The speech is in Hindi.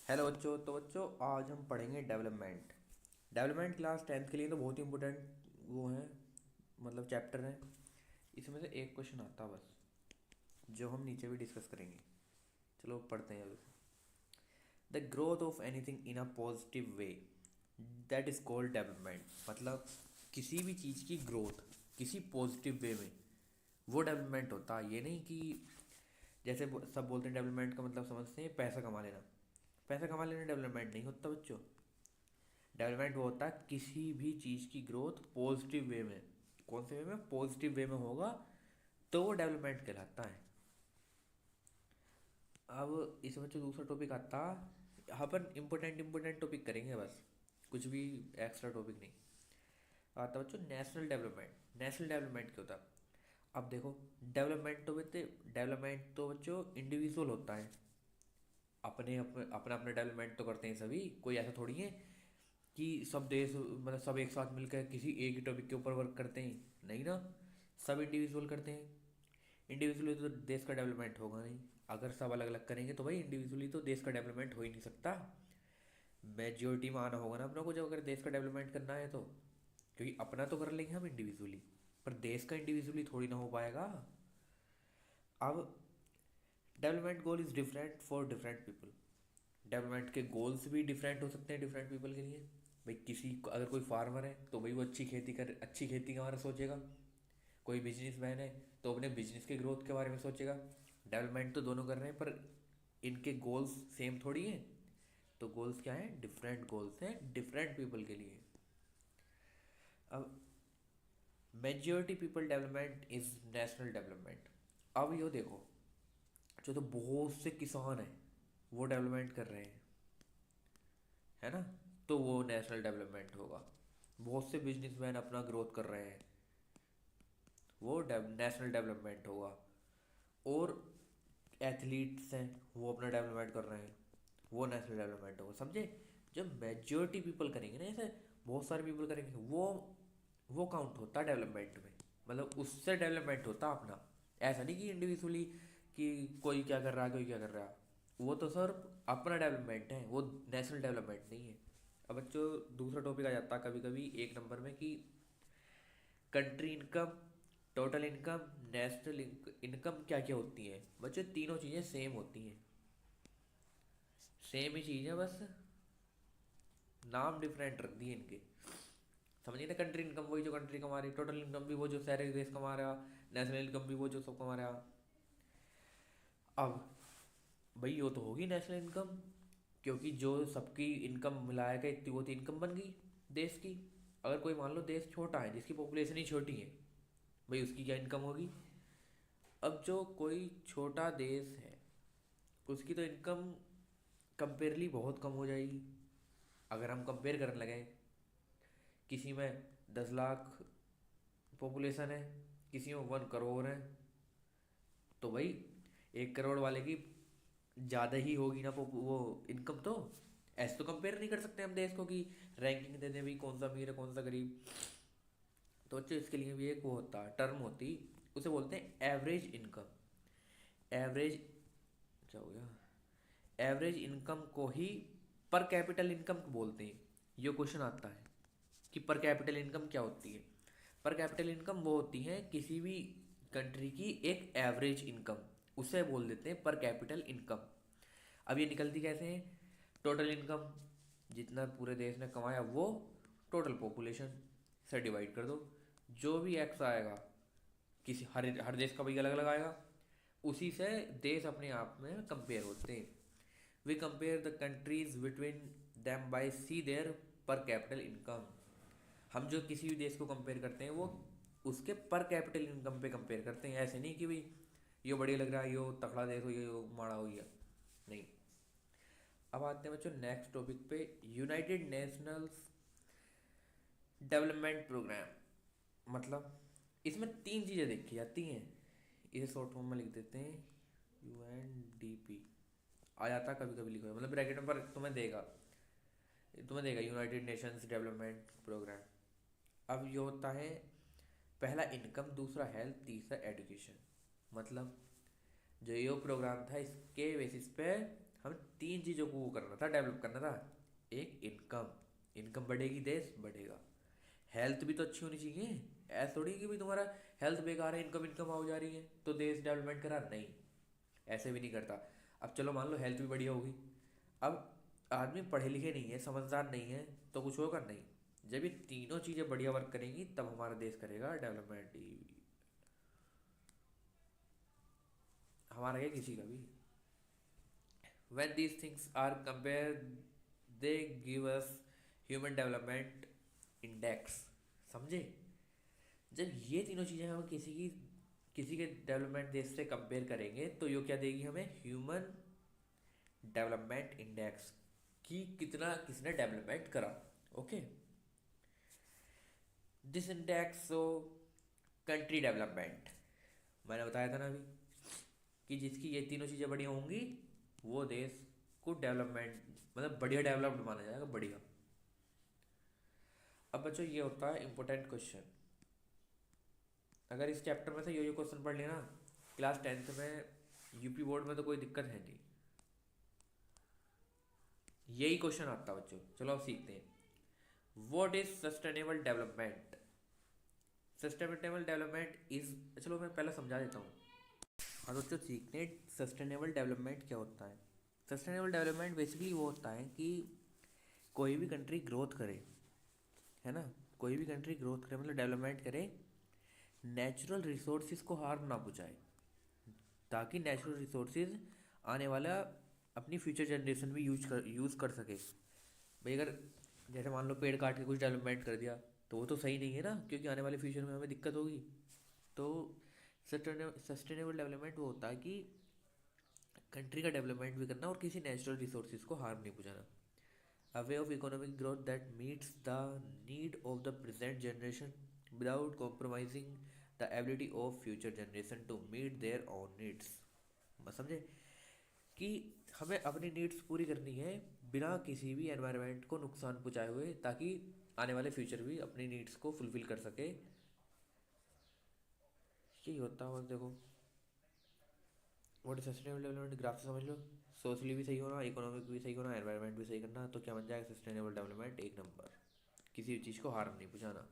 हेलो बच्चों। तो बच्चों आज हम पढ़ेंगे डेवलपमेंट। डेवलपमेंट क्लास टेंथ के लिए तो बहुत ही इम्पोर्टेंट वो है, मतलब चैप्टर है। इसमें से एक क्वेश्चन आता है बस, जो हम नीचे भी डिस्कस करेंगे। चलो पढ़ते हैं। The growth of anything in a positive way, that is called development. मतलब किसी भी चीज़ की ग्रोथ किसी पॉजिटिव वे में, वो डेवलपमेंट होता है। ये नहीं कि जैसे सब बोलते हैं डेवलपमेंट का मतलब समझते हैं पैसा कमा लेना। पैसा कमा लेना डेवलपमेंट नहीं होता बच्चों। डेवलपमेंट वो होता है किसी भी चीज़ की ग्रोथ पॉजिटिव वे में। कौन से वे में? पॉजिटिव वे में होगा तो वो डेवलपमेंट कहलाता है। अब इसमें जो दूसरा टॉपिक आता, अपन इम्पोर्टेंट इम्पोर्टेंट टॉपिक करेंगे बस, कुछ भी एक्स्ट्रा टॉपिक नहीं आता बच्चों। National development. नेशनल डेवलपमेंट क्या होता है? अब देखो, डेवलपमेंट तो बच्चों इंडिविजुअल होता है। अपने अपने अपना अपना डेवलपमेंट तो करते हैं सभी, कोई ऐसा थोड़ी है कि सब देश मतलब सब एक साथ मिलकर किसी एक ही टॉपिक के ऊपर वर्क करते हैं। नहीं ना, सब इंडिविजुअल करते हैं। इंडिविजुअली तो देश का डेवलपमेंट होगा नहीं। अगर सब अलग अलग करेंगे तो भाई इंडिविजुअली तो देश का डेवलपमेंट हो ही नहीं सकता। मेजोरिटी में आना होगा ना अपना को, जब अगर देश का डेवलपमेंट करना है तो। क्योंकि अपना तो कर लेंगे हम इंडिविजुअली, पर देश का इंडिविजुअली थोड़ी ना हो पाएगा। अब development goal is different for different people. Development के गोल्स भी डिफरेंट हो सकते हैं डिफरेंट पीपल के लिए। भाई किसी को अगर कोई फार्मर है तो भाई वो अच्छी खेती के बारे में सोचेगा। कोई बिजनेसमैन है तो अपने बिजनेस के ग्रोथ के बारे में सोचेगा। डेवलपमेंट तो दोनों कर रहे हैं, पर इनके गोल्स सेम थोड़ी हैं। तो गोल्स क्या हैं? डिफरेंट गोल्स हैं डिफरेंट पीपल के लिए। अब majority people development is national development. अब यो देखो, जो तो बहुत से किसान हैं वो डेवलपमेंट कर रहे हैं, है ना, तो वो नेशनल डेवलपमेंट होगा। बहुत से बिजनेसमैन अपना ग्रोथ कर रहे हैं, वो नेशनल डेवलपमेंट होगा। और एथलीट्स हैं वो अपना डेवलपमेंट कर रहे हैं, वो नेशनल डेवलपमेंट होगा। समझे? जब मेजॉरिटी पीपल करेंगे ना, ऐसे बहुत सारे पीपल करेंगे, वो काउंट होता है डेवलपमेंट में। मतलब उससे डेवलपमेंट होता अपना। ऐसा नहीं कि इंडिविजुअली कि कोई क्या कर रहा है कोई क्या कर रहा है। वो तो सर अपना डेवलपमेंट है, वो नेशनल डेवलपमेंट नहीं है। अब बच्चों दूसरा टॉपिक आ जाता है कभी कभी एक नंबर में कि country income, total income, national income क्या क्या होती है। बच्चों तीनों चीज़ें सेम होती हैं, सेम ही चीज़ है, बस नाम डिफरेंट रख दिए इनके। समझिए ना, कंट्री इनकम वही जो कंट्री कमा रही, टोटल इनकम भी वो जो सारे देश कमा रहा, नेशनल इनकम भी वो जो सब कमा रहा। अब भाई वो तो होगी नेशनल इनकम, क्योंकि जो सबकी इनकम मिलाएगा इतनी वो तो इनकम बन गई देश की। अगर कोई मान लो देश छोटा है जिसकी पॉपुलेशन ही छोटी है, भाई उसकी क्या इनकम होगी? अब जो कोई छोटा देश है उसकी तो इनकम कंपेयरली बहुत कम हो जाएगी। अगर हम कंपेयर करने लगे, किसी में 10 लाख पॉपुलेशन है, किसी में 1 करोड़ है, तो भाई 1 करोड़ वाले की ज़्यादा ही होगी ना वो इनकम तो। ऐसे तो कंपेयर नहीं कर सकते हम देश को कि रैंकिंग दे दें भी कौन सा अमीर है कौन सा गरीब। तो बच्चों इसके लिए भी एक वो होता है टर्म होती, उसे बोलते हैं एवरेज इनकम। एवरेज क्या हो गया? एवरेज इनकम को ही पर कैपिटल इनकम बोलते हैं। ये क्वेश्चन आता है कि पर कैपिटल इनकम क्या होती है। पर कैपिटल इनकम वो होती है किसी भी कंट्री की एक एवरेज इनकम, उसे बोल देते हैं पर कैपिटल इनकम। अब ये निकलती कैसे है? टोटल इनकम, जितना पूरे देश ने कमाया वो टोटल पॉपुलेशन से डिवाइड कर दो। जो भी एक्स आएगा, किसी हर हर देश का भाई अलग अलग आएगा, उसी से देश अपने आप में कंपेयर होते हैं। We compare the countries between them by see their per capital income. हम जो किसी भी देश को कंपेयर करते हैं वो उसके पर कैपिटल इनकम पे कंपेयर करते हैं। ऐसे नहीं कि भाई यो बढ़िया लग रहा है, यो तकड़ा देश हो, यो माड़ा हो गया, नहीं। अब आते हैं बच्चों नेक्स्ट टॉपिक पे, यूनाइटेड नेशंस डेवलपमेंट प्रोग्राम। मतलब इसमें तीन चीज़ें देखी जाती हैं, इसे शॉर्ट फॉर्म में लिख देते हैं UNDP। आ जाता कभी कभी लिखो, मतलब ब्रैकेट में, पर तुम्हें देगा यूनाइटेड नेशंस डेवलपमेंट प्रोग्राम। अब ये होता है पहला इनकम, दूसरा हेल्थ, तीसरा एजुकेशन। मतलब जो ये प्रोग्राम था इसके बेसिस पे हम तीन चीज़ों को वो करना था, डेवलप करना था। एक इनकम, इनकम बढ़ेगी देश बढ़ेगा। हेल्थ भी तो अच्छी होनी चाहिए। ऐसा थोड़ी कि भाई तुम्हारा हेल्थ बेकार है, इनकम इनकम हो जा रही है तो देश डेवलपमेंट करा, नहीं, ऐसे भी नहीं करता। अब चलो मान लो हेल्थ भी बढ़िया होगी, अब आदमी पढ़े लिखे नहीं है, समझदार नहीं है, तो कुछ होगा नहीं। जब ये तीनों चीज़ें बढ़िया वर्क करेंगी तब हमारा देश करेगा डेवलपमेंट। हमारा क्या किसी का भी। when these things are compared they give us human development index, समझे? जब ये तीनों चीज़ें हम किसी के डेवलपमेंट देश से कंपेयर करेंगे तो ये क्या देगी हमें, ह्यूमन डेवलपमेंट इंडेक्स, कि कितना किसने डेवलपमेंट करा। Okay, this index so country development, मैंने बताया था ना अभी कि जिसकी ये तीनों चीज़ें बढ़िया होंगी वो देश को डेवलपमेंट मतलब बढ़िया डेवलप्ड माना जाएगा, बढ़िया। अब बच्चों ये होता है इम्पोर्टेंट क्वेश्चन। अगर इस चैप्टर में से ये क्वेश्चन पढ़ लेना क्लास 10th में, यूपी बोर्ड में तो कोई दिक्कत है नहीं, यही क्वेश्चन आता है बच्चों। चलो अब सीखते हैं what is sustainable development. Sustainable development is, चलो मैं पहले समझा देता हूँ। और बच्चों सीखते हैं सस्टेनेबल डेवलपमेंट क्या होता है। सस्टेनेबल डेवलपमेंट बेसिकली वो होता है कि कोई भी कंट्री ग्रोथ करे, है ना, कोई भी कंट्री ग्रोथ करे मतलब डेवलपमेंट करे, नेचुरल रिसोर्सेज को हार्म ना पहुँचाए, ताकि नेचुरल रिसोर्सेज आने वाला अपनी फ्यूचर जनरेशन भी यूज़ कर सके। भाई अगर जैसे मान लो पेड़ काट के कुछ डेवलपमेंट कर दिया तो वो तो सही नहीं है ना, क्योंकि आने वाले फ्यूचर में हमें दिक्कत होगी। तो सस्टेनेबल डेवलपमेंट वो होता है कि कंट्री का डेवलपमेंट भी करना और किसी नेचुरल रिसोर्सेज को हार्म नहीं पहुँचाना। A way of economic growth that meets the need of the present generation without compromising the ability of future generation to meet their own needs। बस समझे कि हमें अपनी नीड्स पूरी करनी है बिना किसी भी एनवायरनमेंट को नुकसान पहुंचाए हुए, ताकि आने वाले फ्यूचर भी अपनी नीड्स को फुलफिल कर सके। यही होता है बस। देखो व्हाट सस्टेनेबल डेवलपमेंट ग्राफ से समझ लो, सोशली भी सही होना, इकोनॉमिक भी सही होना, एनवायरनमेंट भी सही करना, तो क्या बन जाएगा सस्टेनेबल डेवलपमेंट एक नंबर, किसी भी चीज़ को हार्म नहीं पहुंचाना।